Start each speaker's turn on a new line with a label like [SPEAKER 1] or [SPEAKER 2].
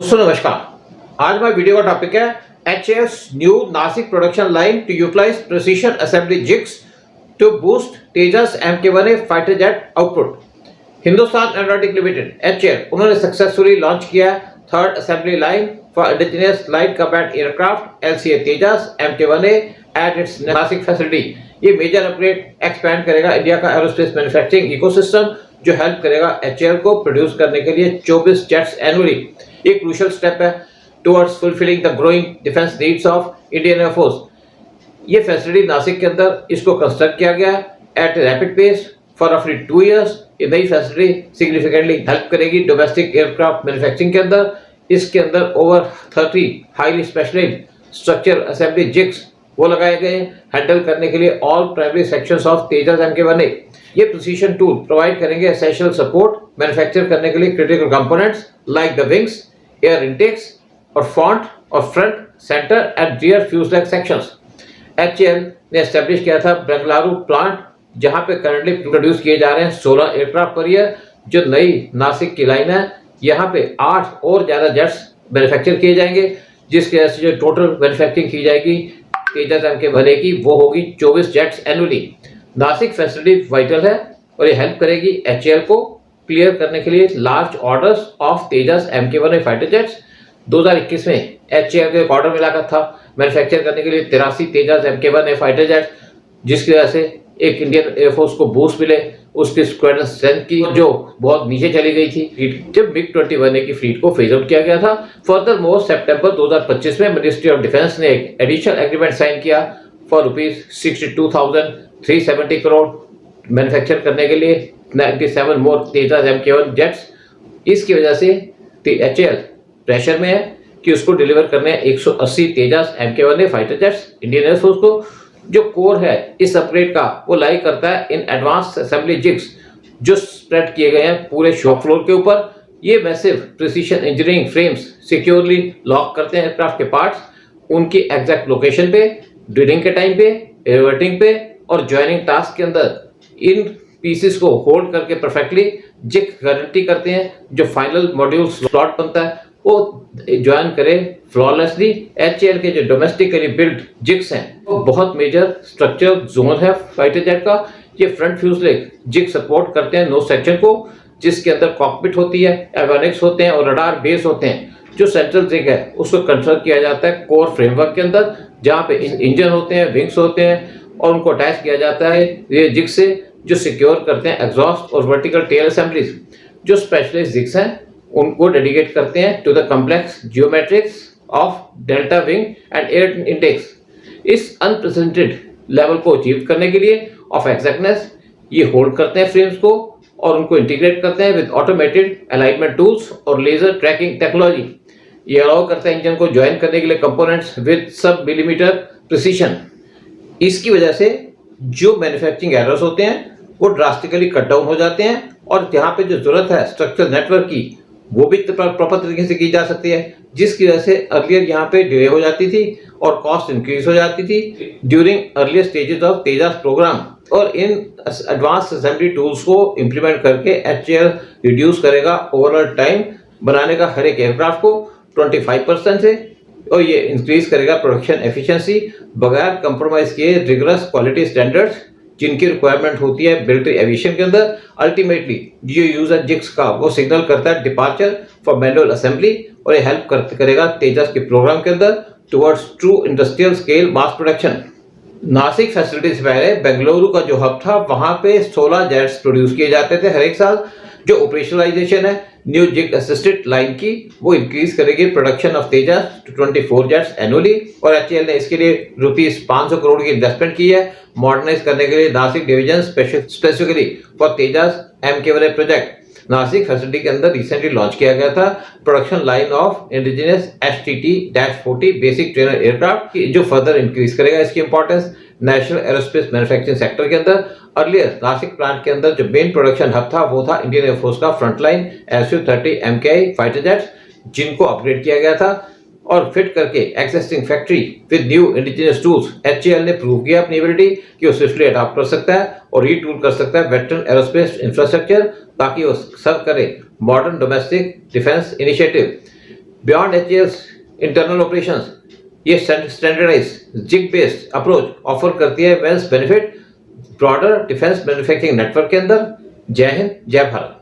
[SPEAKER 1] दोस्तों नमस्कार। आज हमारे वीडियो का टॉपिक है HAL's new Nashik production line to utilise precision assembly jigs to boost Tejas MK1A fighter jet output. Hindustan aeronautic limited HAL उन्होंने सक्सेसफुली लॉन्च किया third assembly line for indigenous light combat aircraft LCA Tejas MK1A at its Nashik facility. ये major upgrade expand करेगा India का aerospace manufacturing ecosystem, जो help करेगा HAL को produce करने के लिए 24 जेट्स एनुअली। एक क्रूशियल स्टेप है towards fulfilling the growing defence needs of Indian air force. ये फैसिलिटी नासिक के अंदर इसको कंस्ट्रक्ट किया गया एट रैपिड पेस फॉर रफली 2 इयर्स। ये नई फैसिलिटी सिग्निफिकेंटली हेल्प करेगी डोमेस्टिक एयरक्राफ्ट मैन्युफैक्चरिंग के अंदर। इसके अंदर over 30 highly specialized structure assembly jigs वो लगाए गए हैंडल करने के लिए all primary sections of Tejas MK1A। ये प्रिसीशन टूल प्रोवाइड करेंगे एसेंशियल सपोर्ट मैन्युफैक्चर करने के लिए critical components like the wings, air intakes और front centre and rear fuselage sections. HAL ने एस्टेब्लिश किया था बेंगलुरु प्लांट, जहां पे करंटली प्रोड्यूस किए जा रहे हैं 16 एयरक्राफ्ट पर ईयर। जो नई नासिक की लाइन है, यहाँ पे 8 और ज़्यादा जेट्स मैन्युफैक्चर किए जाएंगे, जिसकी वजह से जो टोटल मैन्युफैक्चरिंग की जाएगी तेजस MK1A की वो होगी 24 jets annually. Nashik facility vital है और ये हेल्प करेगी HAL को क्लियर करने के लिए large orders of Tejas MK1A fighter jets. 2021 में HAL को एक ऑर्डर मिला था मैन्युफैक्चर करने के लिए 83 तेजस MK1A फाइटर जेट्स, जिसकी वजह से एक इंडियन एयरफोर्स को बूस्ट मिले उसकी स्क्वाड्रन स्ट्रेंथ की, जो बहुत नीचे चली गई थी जब MiG-21A की फ्लीट को फेज आउट किया गया था। फर्दर मोर सितंबर 2025 में मिनिस्ट्री ऑफ डिफेंस ने एक एडिशनल एग्रीमेंट साइन किया फॉर ₹62,370 करोड़ मैन्युफैक्चर करने के लिए 97 मोर तेजस MK1 जेट्स। इसकी वजह से HAL प्रेशर में है कि उसको डिलीवर करने 180 तेजस MK1A fighter jets Indian air force को। जो कोर है इस अपग्रेड का वो लाई करता है इन एडवांस असेंबली जिग्स जो स्प्रेड किए गए हैं पूरे शॉप फ्लोर के ऊपर। ये massive precision engineering frames securely lock करते हैं एयरक्राफ्ट के पार्ट्स उनकी एग्जैक्ट लोकेशन पे, ड्रिलिंग के टाइम पे, एयरवर्टिंग पे और ज्वाइनिंग टास्क के अंदर इन पीसेस को होल्ड करके परफेक्टली जिग गारंटी करते हैं जो फाइनल मॉड्यूल स्लॉट बनता है वो ज्वाइन करे फ्लॉलेसली। HAL के जो डोमेस्टिकली बिल्ड जिग्स हैं वो बहुत मेजर स्ट्रक्चर जोन है फाइटर जेट का। ये फ्रंट फ्यूजलेज जिग सपोर्ट करते हैं नोज सेक्शन को, जिसके अंदर कॉकपिट होती है, एवियोनिक्स होते हैं और रडार बेस होते हैं। जो सेंट्रल जिग है उसको कंट्रोल किया जाता है कोर फ्रेमवर्क के अंदर, जहाँ पे इंजन होते हैं, विंग्स होते हैं और उनको अटैच किया जाता है ये जिग से, जो सिक्योर करते हैं एग्जॉस्ट और वर्टिकल टेल असेंबलीज। जो स्पेशलाइज्ड जिग्स हैं उनको डेडिकेट करते हैं to the complex geometrics of delta wing and air intakes. इस अनप्रेसिडेंटेड लेवल को अचीव करने के लिए ऑफ एग्जैक्टनेस ये होल्ड करते हैं फ्रेम्स को और उनको इंटीग्रेट करते हैं विद ऑटोमेटेड अलाइनमेंट टूल्स और लेजर ट्रैकिंग टेक्नोलॉजी। ये अलाउ करता है इंजन को ज्वाइन करने के लिए कंपोनेंट्स विद सब मिलीमीटर प्रिसीशन। इसकी वजह से जो मैन्युफैक्चरिंग एरर्स होते हैं वो ड्रास्टिकली कट डाउन हो जाते हैं और यहाँ पे जो जरूरत है स्ट्रक्चरल नेटवर्क की वो भी प्रॉपर तरीके से की जा सकती है, जिसकी वजह से अर्लियर यहाँ पे डिले हो जाती थी और कॉस्ट इंक्रीज हो जाती थी during earlier stages of Tejas programme. और इन एडवांस असेंबली टूल्स को इम्प्लीमेंट करके HAL रिड्यूस करेगा ओवरऑल टाइम बनाने का हर एक एयरक्राफ्ट को 25% से, और ये इंक्रीज करेगा प्रोडक्शन एफिशिएंसी बगैर कंप्रोमाइज किए रिगरस क्वालिटी स्टैंडर्ड्स जिनकी रिक्वायरमेंट होती है मिलिट्री एविएशन के अंदर। अल्टीमेटली जो यूजर जिग्स का वो सिग्नल करता है डिपार्चर फॉर मैनुअल असेंबली और ये हेल्प करेगा तेजस के प्रोग्राम के अंदर towards true industrial scale mass production. Nashik facility से पहले बेंगलुरु का जो हब था वहां पे 16 जेट्स प्रोड्यूस किए जाते थे हर एक साल। जो ऑपरेशनलाइजेशन है न्यू जिग असिस्टेड लाइन की वो इंक्रीज करेगी production of Tejas to 24 jets annually. और HAL ने इसके लिए ₹500 करोड़ की इन्वेस्टमेंट की है मॉडर्नाइज करने के लिए Nashik division specifically for Tejas MK1A project. Nashik facility के अंदर रिसेंटली लॉन्च किया गया था production line of indigenous HTT-40 basic trainer aircraft जो फर्दर इंक्रीज करेगा इसकी importance national aerospace manufacturing sector के अंदर। अर्लियर नासिक प्लांट के अंदर जो मेन प्रोडक्शन हब था वो था इंडियन एयरफोर्स का frontline SU-30 MKI fighter jets, जिनको अपग्रेड किया गया था और फिट करके existing factory with new indigenous tools. HAL ने प्रूव किया अपनी एबिलिटी कि वो स्विफ्टली अडॉप्ट कर सकता है और रीटूल कर सकता है वेस्टर्न एरोस्पेस इंफ्रास्ट्रक्चर ताकि वो सर्व करे modern domestic defence initiative. Beyond HAS internal operations ये standardise jig based approach offer करती है wells benefit broader defence manufacturing network के अंदर। जय हिंद, जय भारत।